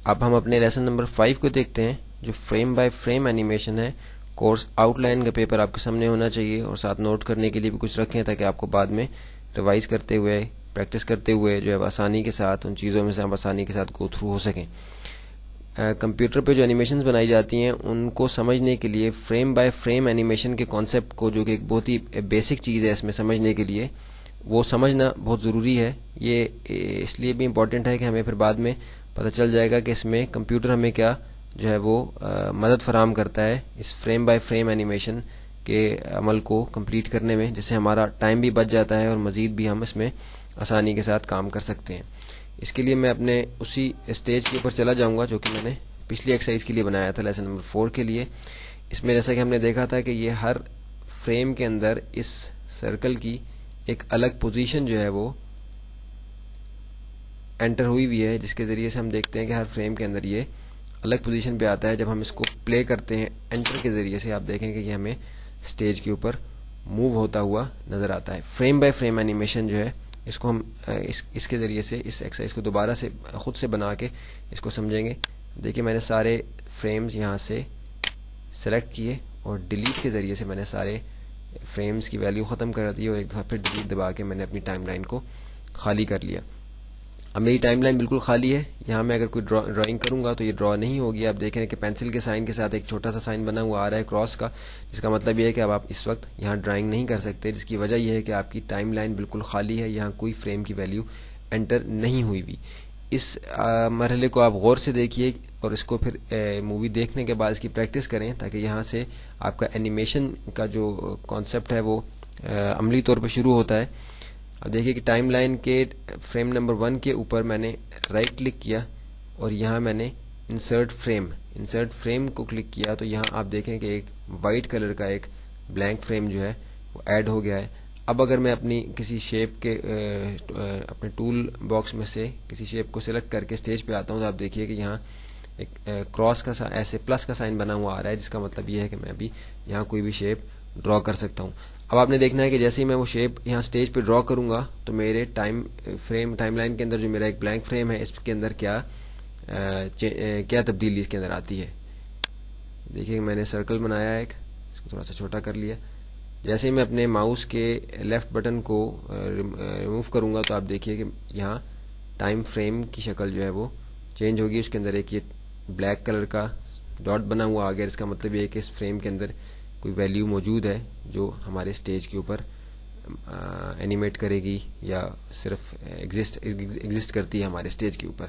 اب ہم اپنے لیسن نمبر 5 کو دیکھتے ہیں جو فریم بائی فریم اینیمیشن ہے. کورس آؤٹ لائن کا پیپر آپ کے سامنے ہونا چاہیے اور ساتھ نوٹ کرنے کے لیے بھی کچھ رکھیں تاکہ آپ کو بعد میں ریوائز کرتے ہوئے پریکٹس کرتے ہوئے جو ہے آسانی کے ساتھ ان چیزوں میں سے آپ آسانی کے ساتھ گو تھرو ہو سکیں. کمپیوٹر پہ جو اینیمیشنز بنائی جاتی ہیں ان کو سمجھنے کے لیے فریم بائی فریم اینیمیشن کے کانسیپٹ کو جو کہ ایک بہت ہی بیسک چیز ہے اس میں سمجھنے کے لیے وہ سمجھنا بہت ضروری ہے. یہ اس لیے بھی امپورٹنٹ ہے کہ ہمیں پھر بعد میں پتہ چل جائے گا کہ اس میں کمپیوٹر ہمیں کیا جو ہے وہ مدد فراہم کرتا ہے اس فریم بائی فریم اینیمیشن کے عمل کو کمپلیٹ کرنے میں، جس سے ہمارا ٹائم بھی بچ جاتا ہے اور مزید بھی ہم اس میں آسانی کے ساتھ کام کر سکتے ہیں. اس کے لیے میں اپنے اسی اسٹیج کے اوپر چلا جاؤں گا جو کہ میں نے پچھلی ایکسرسائز کے لیے بنایا تھا لیسن نمبر 4 کے لیے. اس میں جیسا کہ ہم نے دیکھا تھا کہ یہ ہر فریم کے اندر اس سرکل کی ایک الگ پوزیشن جو ہے وہ انٹر ہوئی ہے، جس کے ذریعے سے ہم دیکھتے ہیں کہ ہر فریم کے اندر یہ الگ پوزیشن پہ آتا ہے. جب ہم اس کو پلے کرتے ہیں انٹر کے ذریعے سے آپ دیکھیں کہ یہ ہمیں اسٹیج کے اوپر موو ہوتا ہوا نظر آتا ہے. فریم بائی فریم اینیمیشن جو ہے اس کو ہم اس کے ذریعے سے اس ایکسرسائز کو دوبارہ سے خود سے بنا کے اس کو سمجھیں گے. دیکھیں میں نے سارے فریمز یہاں سے سلیکٹ کیے اور ڈیلیٹ کے ذریعے سے میں نے سارے فریمز کی ویلیو ختم کر دی اور ایک دفعہ پھر ڈیلیٹ دبا کے میں نے اپنی ٹائم لائن کو خالی کر لیا. اب میری ٹائم لائن بالکل خالی ہے. یہاں میں اگر کوئی ڈرائنگ کروں گا تو یہ ڈرا نہیں ہوگی. آپ دیکھ رہے ہیں کہ پینسل کے سائن کے ساتھ ایک چھوٹا سا سائن بنا ہوا آ رہا ہے کراس کا، جس کا مطلب یہ ہے کہ اب آپ اس وقت یہاں ڈرائنگ نہیں کر سکتے، جس کی وجہ یہ ہے کہ آپ کی ٹائم لائن بالکل خالی ہے. یہاں کوئی فریم کی ویلیو انٹر نہیں ہوئی بھی. اس مرحلے کو آپ غور سے دیکھیے اور اس کو پھر مووی دیکھنے کے بعد اس کی پریکٹس کریں تاکہ یہاں سے آپ کا اینیمیشن کا جو کانسیپٹ ہے وہ عملی طور پہ شروع ہوتا ہے. اب دیکھیے کہ ٹائم لائن کے فریم نمبر 1 کے اوپر میں نے رائٹ کلک کیا اور یہاں میں نے انسرٹ فریم کو کلک کیا تو یہاں آپ دیکھیں کہ ایک وائٹ کلر کا ایک بلینک فریم جو ہے وہ ایڈ ہو گیا ہے. اب اگر میں اپنی کسی شیپ کے اپنے ٹول باکس میں سے کسی شیپ کو سلیکٹ کر کے اسٹیج پہ آتا ہوں تو آپ دیکھیے کہ یہاں ایک کراس کا ایسے پلس کا سائن بنا ہوا آ رہا ہے، جس کا مطلب یہ ہے کہ میں ابھی یہاں کوئی بھی شیپ ڈرا کر سکتا ہوں. اب آپ نے دیکھنا ہے کہ جیسے ہی میں وہ شیپ یہاں اسٹیج پہ ڈرا کروں گا تو میرے ٹائم لائن کے اندر جو میرا ایک بلینک فریم ہے اس کے اندر کیا تبدیلی اس کے اندر آتی ہے. دیکھیے کہ میں نے سرکل بنایا ہے، اس کو تھوڑا سا چھوٹا کر لیا. جیسے ہی میں اپنے ماؤس کے لیفٹ بٹن کو ریموو کروں گا تو آپ دیکھیے کہ یہاں ٹائم فریم کی شکل جو ہے وہ چینج ہوگی. اس کے اندر ایک یہ بلیک کلر کا ڈاٹ بنا ہوا آ گیا، اس کا مطلب یہ ہے کہ اس فریم کے اندر کوئی ویلیو موجود ہے جو ہمارے اسٹیج کے اوپر اینیمیٹ کرے گی یا صرف ایگزسٹ کرتی ہے ہمارے اسٹیج کے اوپر.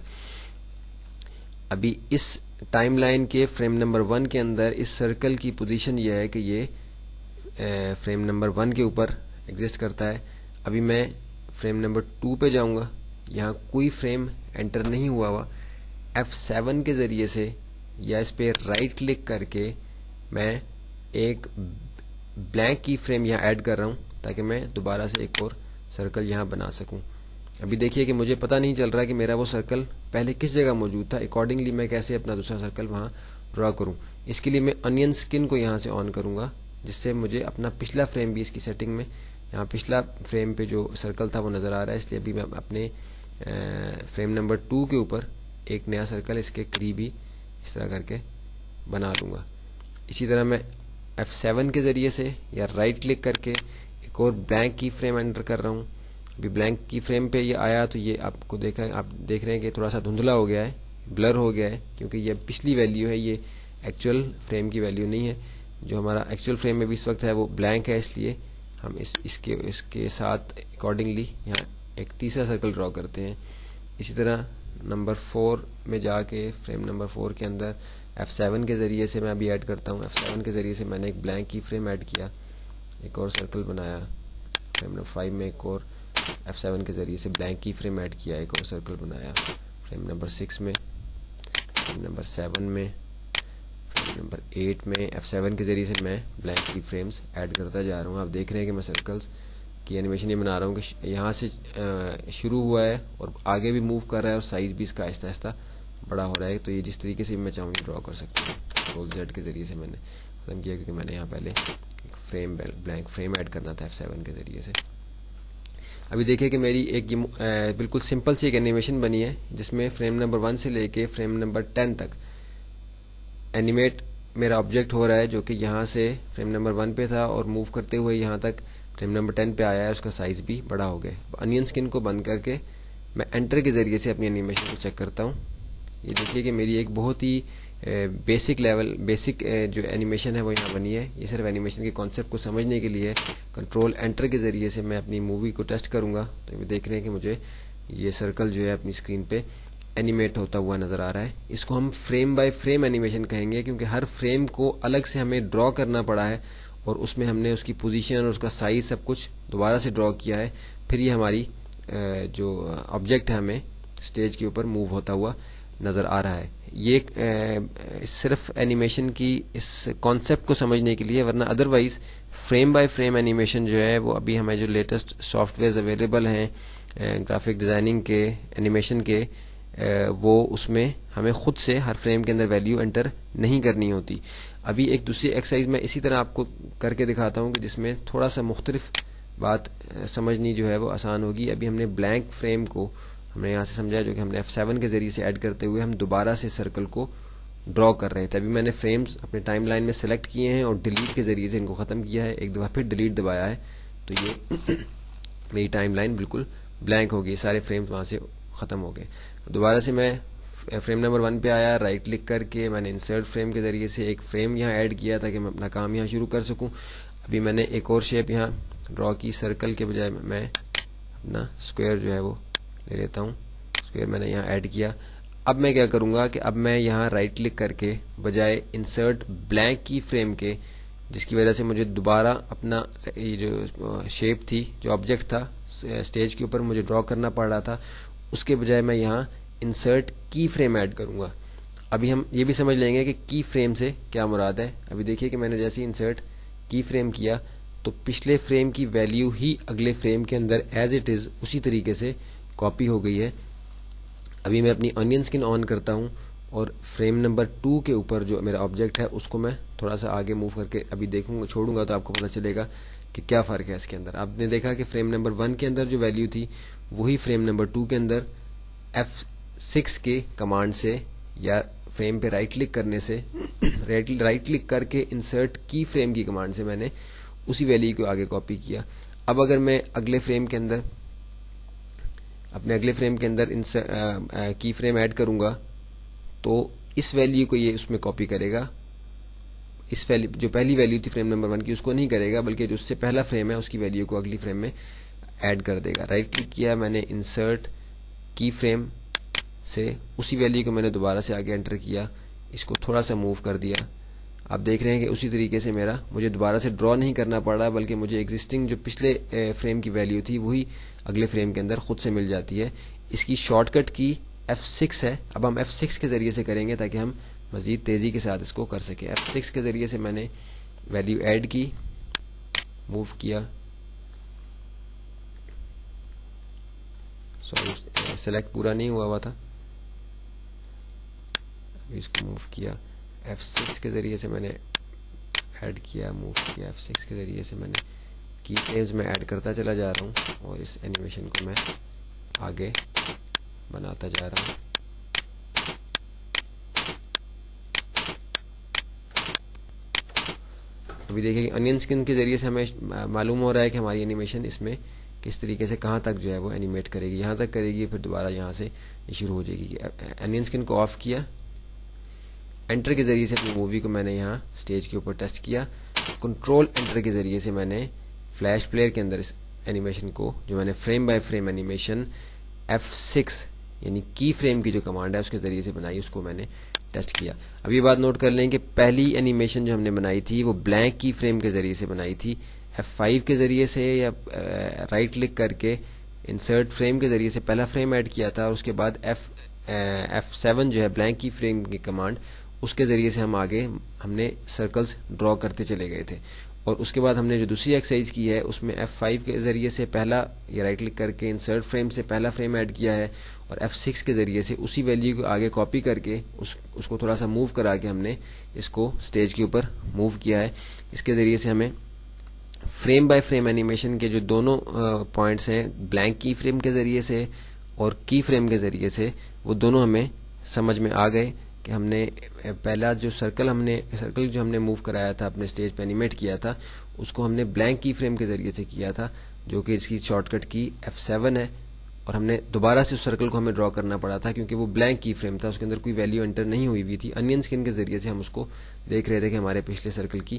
ابھی اس ٹائم لائن کے فریم نمبر 1 کے اندر اس سرکل کی پوزیشن یہ ہے کہ یہ فریم نمبر 1 کے اوپر ایگزسٹ کرتا ہے. ابھی میں فریم نمبر 2 پہ جاؤں گا، یہاں کوئی فریم انٹر نہیں ہوا. F7 کے ذریعے سے یا اس پہ رائٹ کلک کر کے میں ایک بلینک کی فریم یہاں ایڈ کر رہا ہوں تاکہ میں دوبارہ سے ایک اور سرکل یہاں بنا سکوں. ابھی دیکھیے کہ مجھے پتہ نہیں چل رہا کہ میرا وہ سرکل پہلے کس جگہ موجود تھا. اکارڈنگلی میں کیسے اپنا دوسرا سرکل وہاں ڈرا کروں. اس کے لیے میں انین اسکن کو یہاں سے آن کروں گا، جس سے مجھے اپنا پچھلا فریم بھی اس کی سیٹنگ میں یہاں پچھلا فریم پہ جو سرکل تھا وہ نظر آ رہا ہے. اس لیے ابھی میں اپنے فریم نمبر 2 کے اوپر ایک نیا سرکل اس کے قریب ہی اس طرح کر کے بنا لوں گا. اسی طرح میں F7 کے ذریعے سے یا رائٹ کلک کر کے ایک اور بلینک کی فریم انٹر کر رہا ہوں. ابھی بلینک کی فریم پہ یہ آیا تو یہ آپ دیکھ رہے ہیں کہ تھوڑا سا دھندلا ہو گیا ہے، بلر ہو گیا ہے، کیونکہ یہ پچھلی ویلیو ہے، یہ ایکچوئل فریم کی ویلیو نہیں ہے. جو ہمارا ایکچوئل فریم میں بھی اس وقت ہے وہ بلینک ہے، اس لیے ہم اس کے ساتھ اکارڈنگلی یہاں ایک تیسرا سرکل ڈرا کرتے ہیں. اسی طرح نمبر 4 میں جا کے فریم نمبر 4 کے اندر F7 کے ذریعے سے میں ابھی ایڈ کرتا ہوں. F7 کے ذریعے سے میں نے ایک بلینک کی فریم ایڈ کیا، ایک اور سرکل بنایا. فریم نمبر 5 میں ایک اور F7 کے ذریعے سے بلینک کی فریم ایڈ کیا، ایک اور سرکل بنایا. فریم نمبر 6 میں، فریم نمبر 7 میں، فریم نمبر 8 میں F7 کے ذریعے سے میں بلینک کی فریمز ایڈ کرتا جا رہا ہوں. آپ دیکھ رہے ہیں کہ میں سرکلز کی اینیمیشن یہ بنا رہا ہوں کہ یہاں سے شروع ہوا ہے اور آگے بھی موو کر رہا ہے اور سائز بھی اس کا آہستہ آہستہ بڑا ہو رہا ہے. تو یہ جس طریقے سے میں چاہوں یہ ڈرا کر سکتا ہوں. کنٹرول زیڈ کے ذریعے سے میں نے ختم کیا کیونکہ میں نے یہاں پہلے ایک بلینک فریم ایڈ کرنا تھا F7 کے ذریعے سے. ابھی دیکھیں کہ میری ایک بالکل سمپل سی ایک اینیمیشن بنی ہے جس میں فریم نمبر 1 سے لے کے فریم نمبر 10 تک اینیمیٹ میرا آبجیکٹ ہو رہا ہے، جو کہ یہاں سے فریم نمبر 1 پہ تھا اور موو کرتے ہوئے یہاں تک فریم نمبر 10 پہ آیا ہے، اس کا سائز بھی بڑا ہو گیا۔ انین اسکن کو بند کر کے میں انٹر کے ذریعے سے اپنی اینیمیشن کو چیک کرتا ہوں۔ یہ دیکھیے کہ میری ایک بہت ہی بیسک جو اینیمیشن ہے وہ یہاں بنی ہے۔ یہ صرف اینیمیشن کے کانسیپٹ کو سمجھنے کے لیے کنٹرول انٹر کے ذریعے سے میں اپنی مووی کو ٹیسٹ کروں گا، تو یہ دیکھ رہے ہیں کہ مجھے یہ سرکل جو ہے اپنی اسکرین پہ اینیمیٹ ہوتا ہوا نظر آ رہا ہے۔ اس کو ہم فریم بائی فریم اینیمیشن کہیں گے، کیونکہ ہر فریم کو الگ سے ہمیں ڈرا کرنا پڑا ہے اور اس میں ہم نے اس کی پوزیشن اور اس کا سائز سب کچھ دوبارہ سے ڈرا کیا ہے، پھر یہ ہماری جو آبجیکٹ ہے ہمیں اسٹیج کے اوپر موو ہوتا ہوا نظر آ رہا ہے۔ یہ صرف اینیمیشن کی اس کانسیپٹ کو سمجھنے کے لیے، ورنہ otherwise frame by frame animation جو ہے وہ ابھی ہمیں جو لیٹسٹ سافٹ ویئرز اویلیبل ہیں گرافک ڈیزائننگ کے، اینیمیشن کے، وہ اس میں ہمیں خود سے ہر فریم کے اندر ویلیو انٹر نہیں کرنی ہوتی۔ ابھی ایک دوسری ایکسرسائز میں اسی طرح آپ کو کر کے دکھاتا ہوں کہ جس میں تھوڑا سا مختلف بات سمجھنی جو ہے وہ آسان ہوگی۔ ابھی ہم نے بلینک فریم کو ہم نے یہاں سے سمجھا، جو کہ ہم نے F7 کے ذریعے سے ایڈ کرتے ہوئے ہم دوبارہ سے سرکل کو ڈرا کر رہے تھے۔ ابھی میں نے فریمز اپنے ٹائم لائن میں سلیکٹ کیے ہیں اور ڈیلیٹ کے ذریعے سے ان کو ختم کیا ہے، ایک دفعہ پھر ڈیلیٹ دبایا ہے تو یہ میری ٹائم لائن بالکل بلینک ہو گئی، سارے فریمز وہاں سے ختم ہو گئے۔ دوبارہ سے میں فریم نمبر 1 پہ آیا، رائٹ کلک کر کے میں نے انسرٹ فریم کے ذریعے سے ایک فریم یہاں ایڈ کیا تاکہ میں اپنا کام یہاں شروع کر سکوں۔ ابھی میں نے ایک اور شیپ یہاں ڈرا کی، سرکل کے بجائے میں اپنا اسکوئر جو ہے وہ لے لیتا ہوں، اسکوئر میں نے یہاں ایڈ کیا۔ اب میں کیا کروں گا کہ اب میں یہاں رائٹ کلک کر کے بجائے انسرٹ بلینک کی فریم کے، جس کی وجہ سے مجھے دوبارہ اپنا یہ جو شیپ تھی، جو آبجیکٹ تھا اسٹیج کے اوپر مجھے ڈرا کرنا پڑ رہا تھا، اس کے بجائے میں یہاں انسرٹ کی فریم ایڈ کروں گا۔ ابھی ہم یہ بھی سمجھ لیں گے کہ کی فریم سے کیا مراد ہے۔ ابھی دیکھیے کہ میں نے جیسے انسرٹ کی فریم کیا تو پچھلے فریم کی ویلیو ہی اگلے فریم کے اندر ایز اٹ از اسی طریقے سے کاپی ہو گئی ہے۔ ابھی میں اپنی انین اسکن آن کرتا ہوں اور فریم نمبر 2 کے اوپر جو میرا آبجیکٹ ہے اس کو میں تھوڑا سا آگے موو کر کے ابھی دیکھوں گا، چھوڑوں گا تو آپ کو پتہ چلے گا کہ کیا فرق ہے اس کے اندر۔ آپ نے دیکھا کہ فریم نمبر 1 کے اندر جو ویلیو تھی وہی فریم نمبر 2 کے اندر F6 کے کمانڈ سے یا فریم پہ رائٹ کلک کرنے سے، رائٹ کلک کر کے انسرٹ کی فریم کی کمانڈ سے میں نے اسی ویلیو کو آگے کاپی کیا۔ اب اگر میں اگلے فریم کے اندر اپنے اگلے فریم کے اندر کی فریم ایڈ کروں گا تو اس ویلیو کو یہ اس میں کاپی کرے گا، اس جو پہلی ویلیو تھی فریم نمبر 1 کی اس کو نہیں کرے گا، بلکہ جو اس سے پہلا فریم ہے اس کی ویلیو کو اگلی فریم میں ایڈ کر دے گا۔ رائٹ کلک کیا میں نے انسرٹ کی فریم سے، اسی ویلیو کو میں نے دوبارہ سے آگے انٹر کیا، اس کو تھوڑا سا موو کر دیا۔ آپ دیکھ رہے ہیں کہ اسی طریقے سے مجھے دوبارہ سے ڈرا نہیں کرنا پڑ رہا، بلکہ مجھے ایگزسٹنگ جو پچھلے فریم کی ویلیو تھی وہی اگلے فریم کے اندر خود سے مل جاتی ہے۔ اس کی شارٹ کٹ کی F6 ہے۔ اب ہم F6 کے ذریعے سے کریں گے تاکہ ہم مزید تیزی کے ساتھ اس کو کر سکیں۔ F6 کے ذریعے سے میں نے ویلیو ایڈ کی، موو کیا، سلیکٹ پورا نہیں ہوا تھا، اس کو موو کیا، F6 کے ذریعے سے میں نے ایڈ کیا، موو کیا، F6 کے ذریعے سے میں نے کی فریمز میں ایڈ کرتا چلا جا رہا ہوں اور اس اینیمیشن کو میں آگے بناتا جا رہا ہوں۔ ابھی دیکھیں کہ انین اسکن کے ذریعے سے ہمیں معلوم ہو رہا ہے کہ ہماری اینیمیشن اس میں کس طریقے سے کہاں تک جو ہے وہ اینیمیٹ کرے گی، یہاں تک کرے گی، پھر دوبارہ یہاں سے شروع ہو جائے گی۔ انین اسکن کو آف کیا، انٹر کے ذریعے سے اپنی مووی کو میں نے یہاں سٹیج کے اوپر ٹیسٹ کیا، کنٹرول انٹر کے ذریعے سے میں نے فلیش پلیئر کے اندر اس اینیمیشن کو، جو میں نے frame by frame animation F6 یعنی کی فریم کی جو کمانڈ ہے اس کے ذریعے سے بنائی، اس کو میں نے ٹیسٹ کیا۔ اب یہ بات نوٹ کر لیں کہ پہلی اینیمیشن جو ہم نے بنائی تھی وہ بلینک کی فریم کے ذریعے سے بنائی تھی، F5 کے ذریعے سے یا رائٹ کلک کر کے انسرٹ فریم کے ذریعے سے پہلا فریم ایڈ کیا تھا، اور اس کے بعد F7 جو ہے بلینک کی فریم کی کمانڈ، اس کے ذریعے سے ہم نے سرکلز ڈرا کرتے چلے گئے تھے۔ اور اس کے بعد ہم نے جو دوسری ایکسرسائز کی ہے اس میں F5 کے ذریعے سے پہلا یا رائٹ کلک کر کے انسرٹ فریم سے پہلا فریم ایڈ کیا ہے، اور F6 کے ذریعے سے اسی ویلیو کو آگے کاپی کر کے اس کو تھوڑا سا موو کرا کے ہم نے اس کو سٹیج کے اوپر موو کیا ہے۔ اس کے ذریعے سے ہمیں فریم بائی فریم اینیمیشن کے جو دونوں پوائنٹس ہیں بلینک کی فریم کے ذریعے سے اور کی فریم کے ذریعے سے، وہ دونوں ہمیں سمجھ میں آ گئے کہ ہم نے پہلا جو سرکل جو ہم نے موو کرایا تھا اپنے اسٹیج پہ اینیمیٹ کیا تھا، اس کو ہم نے بلینک کی فریم کے ذریعے سے کیا تھا، جو کہ اس کی شارٹ کٹ کی F7 ہے، اور ہم نے دوبارہ سے اس سرکل کو ہمیں ڈرا کرنا پڑا تھا کیونکہ وہ بلینک کی فریم تھا، اس کے اندر کوئی ویلیو انٹر نہیں ہوئی ہوئی تھی. انین اسکن کے ذریعے سے ہم اس کو دیکھ رہے تھے کہ ہمارے پچھلے سرکل کی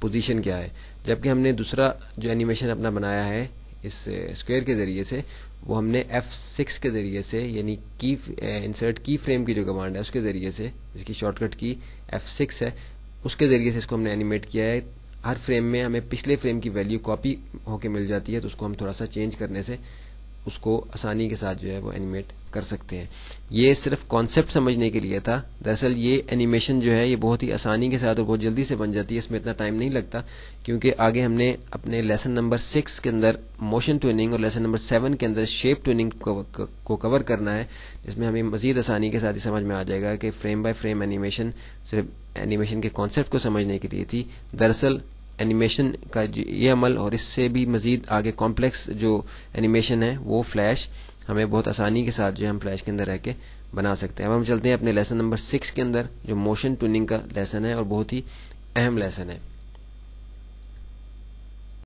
پوزیشن کیا ہے. جبکہ ہم نے دوسرا جو اینیمیشن اپنا بنایا ہے اس اسکوئر کے ذریعے سے، وہ ہم نے F6 کے ذریعے سے، یعنی کی انسرٹ کی فریم کی جو کمانڈ ہے اس کے ذریعے سے، جس کی شارٹ کٹ کی F6 ہے، اس کے ذریعے سے اس کو ہم نے اینیمیٹ کیا ہے. ہر فریم میں ہمیں پچھلے فریم کی ویلیو کاپی ہو کے مل جاتی ہے، تو اس کو ہم تھوڑا سا چینج کرنے سے اس کو آسانی کے ساتھ جو ہے وہ اینیمیٹ کر سکتے ہیں. یہ صرف کانسیپٹ سمجھنے کے لیے تھا. دراصل یہ اینیمیشن جو ہے یہ بہت ہی آسانی کے ساتھ اور بہت جلدی سے بن جاتی ہے، اس میں اتنا ٹائم نہیں لگتا، کیونکہ آگے ہم نے اپنے لیسن نمبر 6 کے اندر موشن ٹوننگ اور لیسن نمبر 7 کے اندر شیپ ٹوننگ کو کور کرنا ہے، جس میں ہمیں مزید آسانی کے ساتھ ہی سمجھ میں آ جائے گا کہ فریم بائی فریم اینیمیشن صرف اینیمیشن کے کانسیپٹ کو سمجھنے کے لیے تھی. دراصل اینیمیشن کا یہ عمل اور اس سے بھی مزید آگے کمپلیکس جو اینیمیشن ہے وہ فلیش ہمیں بہت آسانی کے ساتھ جو ہم فلیش کے اندر رہ کے بنا سکتے ہیں. اب ہم چلتے ہیں اپنے لیسن نمبر 6 کے اندر، جو موشن ٹوننگ کا لیسن ہے اور بہت ہی اہم لیسن ہے.